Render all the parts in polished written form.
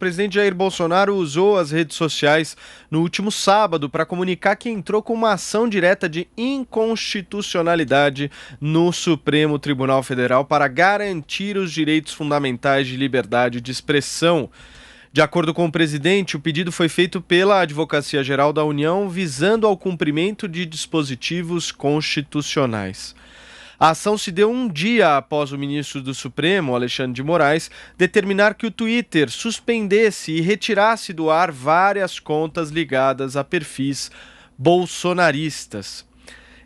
presidente Jair Bolsonaro usou as redes sociais no último sábado para comunicar que entrou com uma ação direta de inconstitucionalidade no Supremo Tribunal Federal para garantir os direitos fundamentais de liberdade de expressão. De acordo com o presidente, o pedido foi feito pela Advocacia Geral da União visando ao cumprimento de dispositivos constitucionais. A ação se deu um dia após o ministro do Supremo, Alexandre de Moraes, determinar que o Twitter suspendesse e retirasse do ar várias contas ligadas a perfis bolsonaristas.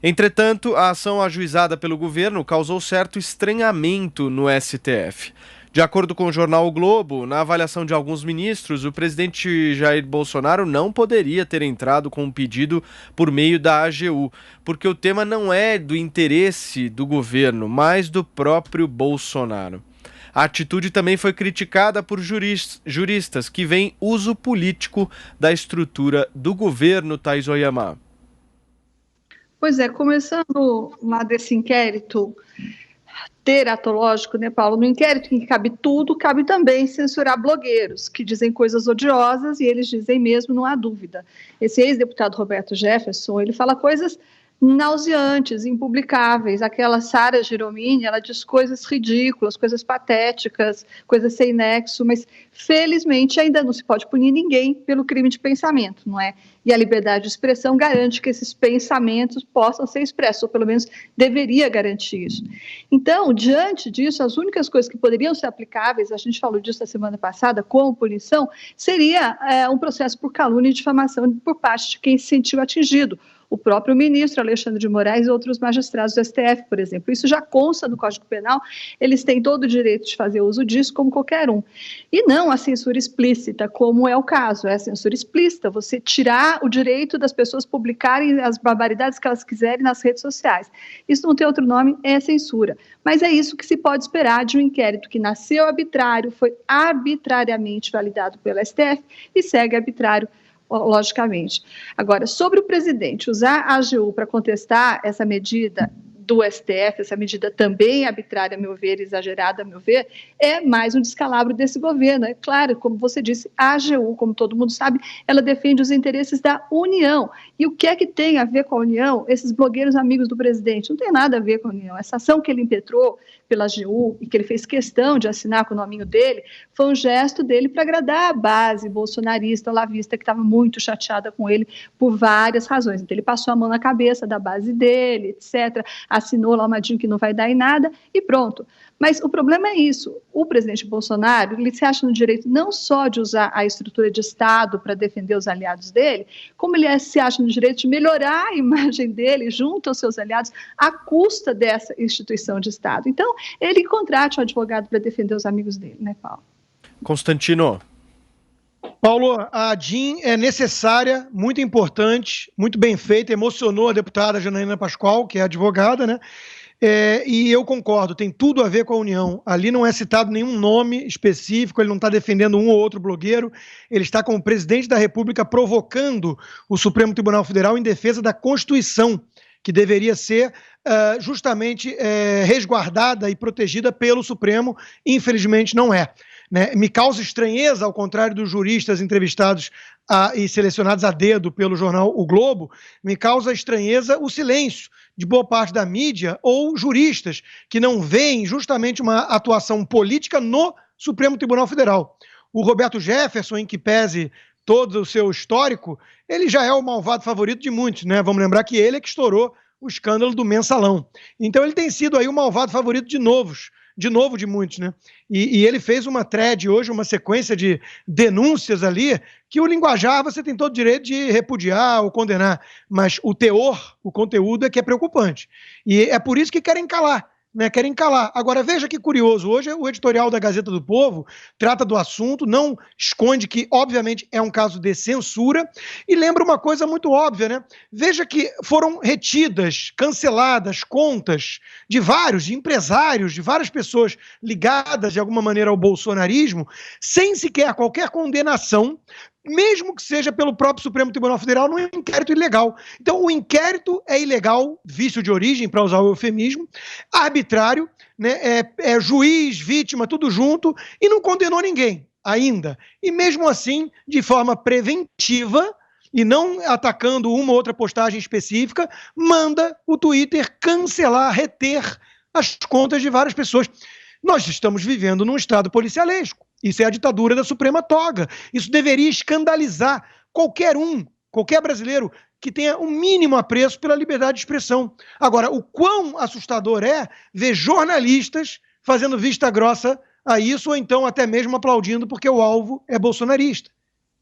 Entretanto, a ação ajuizada pelo governo causou certo estranhamento no STF. De acordo com o jornal O Globo, na avaliação de alguns ministros, o presidente Jair Bolsonaro não poderia ter entrado com um pedido por meio da AGU, porque o tema não é do interesse do governo, mas do próprio Bolsonaro. A atitude também foi criticada por juristas que veem uso político da estrutura do governo, Thaís Oyama. Pois é, começando lá desse inquérito teratológico, né, Paulo? No inquérito em que cabe tudo, cabe também censurar blogueiros que dizem coisas odiosas e eles dizem mesmo, não há dúvida. Esse ex-deputado Roberto Jefferson, ele fala coisas nauseantes, impublicáveis. Aquela Sara Giromini, ela diz coisas ridículas, coisas patéticas, coisas sem nexo, mas felizmente ainda não se pode punir ninguém pelo crime de pensamento, não é? E a liberdade de expressão garante que esses pensamentos possam ser expressos, ou pelo menos deveria garantir isso. Então, diante disso, as únicas coisas que poderiam ser aplicáveis, a gente falou disso na semana passada, como punição, seria um processo por calúnia e difamação por parte de quem se sentiu atingido. O próprio ministro Alexandre de Moraes e outros magistrados do STF, por exemplo. Isso já consta no Código Penal, eles têm todo o direito de fazer uso disso, como qualquer um. E não a censura explícita, como é o caso. É a censura explícita, você tirar o direito das pessoas publicarem as barbaridades que elas quiserem nas redes sociais. Isso não tem outro nome, é censura. Mas é isso que se pode esperar de um inquérito que nasceu arbitrário, foi arbitrariamente validado pelo STF e segue arbitrário, logicamente. Agora, sobre o presidente usar a AGU para contestar essa medida do STF, essa medida também arbitrária, a meu ver, exagerada, a meu ver, é mais um descalabro desse governo. É claro, como você disse, a AGU, como todo mundo sabe, ela defende os interesses da União. E o que é que tem a ver com a União? Esses blogueiros amigos do presidente, não tem nada a ver com a União. Essa ação que ele impetrou pela AGU e que ele fez questão de assinar com o nominho dele, foi um gesto dele para agradar a base bolsonarista, olavista, que estava muito chateada com ele por várias razões. Então, ele passou a mão na cabeça da base dele, etc., assinou lá uma DIN que não vai dar em nada e pronto. Mas o problema é isso, o presidente Bolsonaro, ele se acha no direito não só de usar a estrutura de Estado para defender os aliados dele, como ele se acha no direito de melhorar a imagem dele junto aos seus aliados à custa dessa instituição de Estado. Então, ele contrate um advogado para defender os amigos dele, né, Paulo? Constantino. Paulo, a DIN é necessária, muito importante, muito bem feita, emocionou a deputada Janaína Pascoal, que é advogada, né? E eu concordo, tem tudo a ver com a União. Ali não é citado nenhum nome específico, ele não está defendendo um ou outro blogueiro, ele está como presidente da República provocando o Supremo Tribunal Federal em defesa da Constituição, que deveria ser justamente resguardada e protegida pelo Supremo, infelizmente não é. Né? Me causa estranheza, ao contrário dos juristas entrevistados e selecionados a dedo pelo jornal O Globo, me causa estranheza o silêncio de boa parte da mídia ou juristas que não veem justamente uma atuação política no Supremo Tribunal Federal. O Roberto Jefferson, em que pese todo o seu histórico, ele já é o malvado favorito de muitos, né? Vamos lembrar que ele é que estourou o escândalo do Mensalão. Então ele tem sido aí o malvado favorito de novo de muitos, né? E ele fez uma thread hoje, uma sequência de denúncias ali, que o linguajar você tem todo o direito de repudiar ou condenar, mas o teor, o conteúdo é que é preocupante. E é por isso que querem calar. Né, querem calar. Agora, veja que curioso, hoje o editorial da Gazeta do Povo trata do assunto, não esconde que, obviamente, é um caso de censura, e lembra uma coisa muito óbvia, né? Veja que foram retidas, canceladas contas de empresários, de várias pessoas ligadas, de alguma maneira, ao bolsonarismo, sem sequer qualquer condenação, mesmo que seja pelo próprio Supremo Tribunal Federal, num inquérito ilegal. Então, o inquérito é ilegal, vício de origem, para usar o eufemismo, arbitrário, né, juiz, vítima, tudo junto, e não condenou ninguém. ainda. E mesmo assim, de forma preventiva, e não atacando uma ou outra postagem específica, manda o Twitter cancelar, reter as contas de várias pessoas. Nós estamos vivendo num estado policialesco. Isso é a ditadura da Suprema Toga. Isso deveria escandalizar qualquer brasileiro que tenha um mínimo apreço pela liberdade de expressão. Agora, o quão assustador é ver jornalistas fazendo vista grossa a isso, ou então até mesmo aplaudindo porque o alvo é bolsonarista.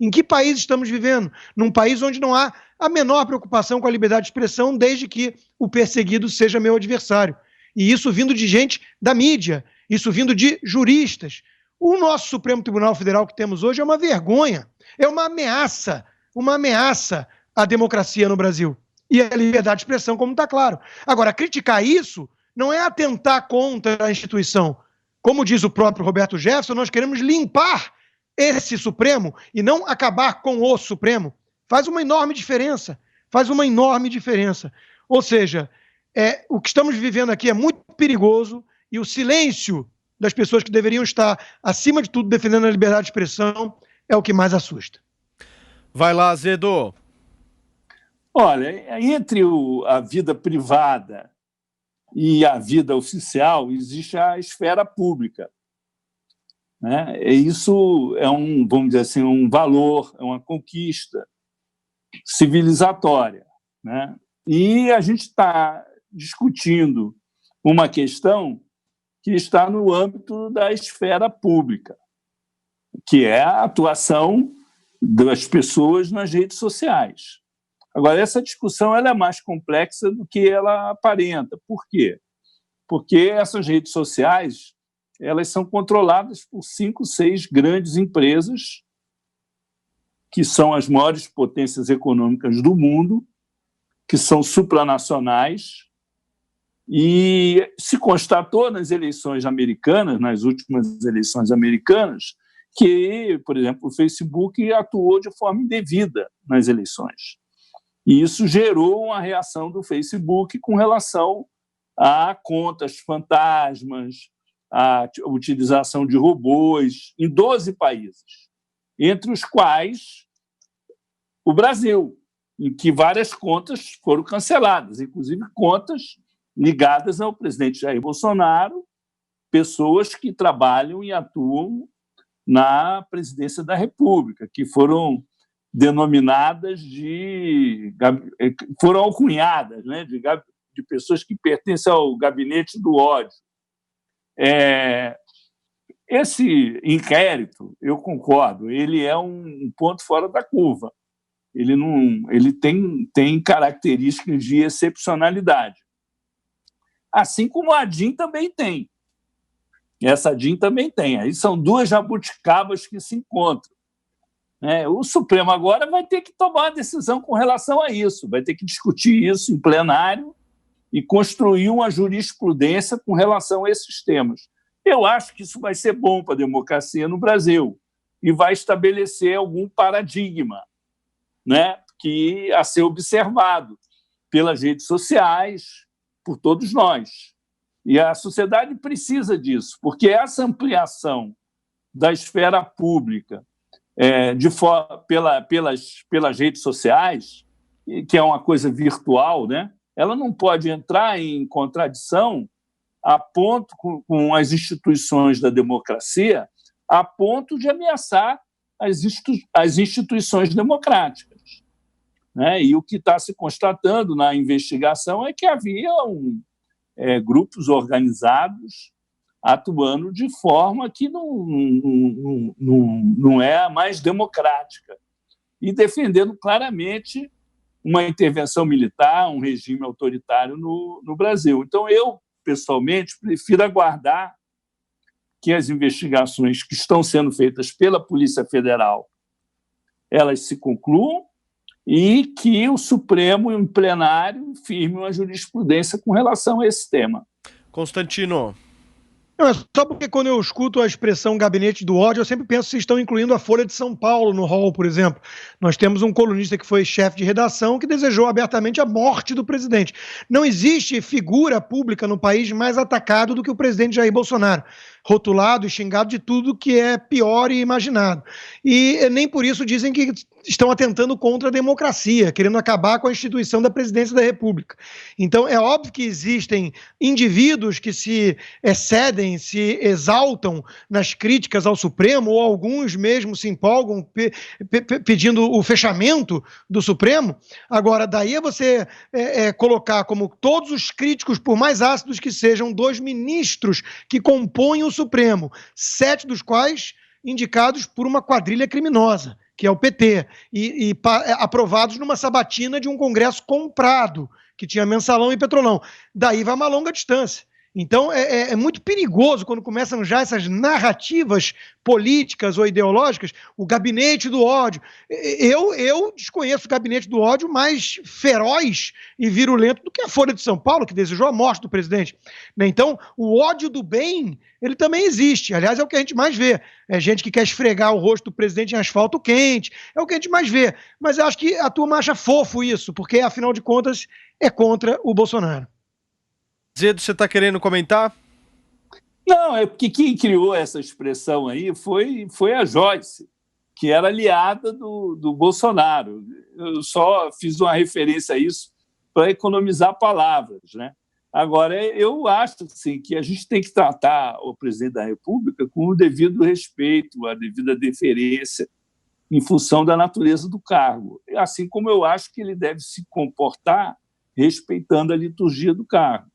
Em que país estamos vivendo? Num país onde não há a menor preocupação com a liberdade de expressão, desde que o perseguido seja meu adversário. E isso vindo de gente da mídia, isso vindo de juristas. O nosso Supremo Tribunal Federal que temos hoje é uma vergonha, é uma ameaça à democracia no Brasil. E a liberdade de expressão, como está claro. Agora, criticar isso não é atentar contra a instituição. Como diz o próprio Roberto Jefferson, nós queremos limpar esse Supremo e não acabar com o Supremo. Faz uma enorme diferença. Ou seja, o que estamos vivendo aqui é muito perigoso e o silêncio das pessoas que deveriam estar, acima de tudo, defendendo a liberdade de expressão é o que mais assusta. Vai lá, Azedo. Olha, entre a vida privada e a vida oficial existe a esfera pública, né? Isso é vamos dizer assim, um valor, é uma conquista civilizatória, né? E a gente está discutindo uma questão que está no âmbito da esfera pública, que é a atuação das pessoas nas redes sociais. Agora, essa discussão ela é mais complexa do que ela aparenta. Por quê? Porque essas redes sociais elas são controladas por 5, 6 grandes empresas que são as maiores potências econômicas do mundo, que são supranacionais, e se constatou nas eleições americanas, nas últimas eleições americanas, que, por exemplo, o Facebook atuou de forma indevida nas eleições. E isso gerou uma reação do Facebook com relação a contas fantasmas, a utilização de robôs em 12 países, entre os quais o Brasil, em que várias contas foram canceladas, inclusive contas ligadas ao presidente Jair Bolsonaro, pessoas que trabalham e atuam na presidência da República, que foram denominadas foram alcunhadas, né, de pessoas que pertencem ao gabinete do ódio. Esse inquérito, eu concordo, ele é um ponto fora da curva. Ele tem características de excepcionalidade. Assim como a DIN também tem. Essa DIN também tem. Aí são duas jabuticabas que se encontram. O Supremo agora vai ter que tomar uma decisão com relação a isso, vai ter que discutir isso em plenário e construir uma jurisprudência com relação a esses temas. Eu acho que isso vai ser bom para a democracia no Brasil e vai estabelecer algum paradigma, né, que a ser observado pelas redes sociais, por todos nós. E a sociedade precisa disso, porque essa ampliação da esfera pública pelas redes sociais, que é uma coisa virtual, né, ela não pode entrar em contradição a ponto com as instituições da democracia, a ponto de ameaçar as instituições democráticas, né? E o que está se constatando na investigação é que havia grupos organizados atuando de forma que não é a mais democrática e defendendo claramente uma intervenção militar, um regime autoritário no Brasil. Então, eu, pessoalmente, prefiro aguardar que as investigações que estão sendo feitas pela Polícia Federal elas se concluam e que o Supremo, em plenário, firme uma jurisprudência com relação a esse tema. Constantino. Não, é só porque quando eu escuto a expressão gabinete do ódio, eu sempre penso que estão incluindo a Folha de São Paulo no rol, por exemplo. Nós temos um colunista que foi chefe de redação que desejou abertamente a morte do presidente. Não existe figura pública no país mais atacado do que o presidente Jair Bolsonaro. rotulado e xingado de tudo que é pior e imaginado. E nem por isso dizem que estão atentando contra a democracia, querendo acabar com a instituição da presidência da República. Então, é óbvio que existem indivíduos que se excedem, se exaltam nas críticas ao Supremo, ou alguns mesmo se empolgam pedindo o fechamento do Supremo. Agora, daí é você colocar como todos os críticos, por mais ácidos que sejam, 2 ministros que compõem o Supremo, 7 dos quais indicados por uma quadrilha criminosa, que é o PT, e aprovados numa sabatina de um Congresso comprado, que tinha mensalão e petrolão. Daí vai uma longa distância. Então, é muito perigoso quando começam já essas narrativas políticas ou ideológicas, o gabinete do ódio. Eu desconheço o gabinete do ódio mais feroz e virulento do que a Folha de São Paulo, que desejou a morte do presidente. Então, o ódio do bem, ele também existe. Aliás, é o que a gente mais vê. É gente que quer esfregar o rosto do presidente em asfalto quente. É o que a gente mais vê. Mas eu acho que a turma acha fofo isso, porque, afinal de contas, é contra o Bolsonaro. Zedo, você está querendo comentar? Não, é porque quem criou essa expressão aí foi a Joyce, que era aliada do Bolsonaro. Eu só fiz uma referência a isso para economizar palavras, né? Agora, eu acho assim, que a gente tem que tratar o presidente da República com o devido respeito, a devida deferência, em função da natureza do cargo. Assim como eu acho que ele deve se comportar respeitando a liturgia do cargo.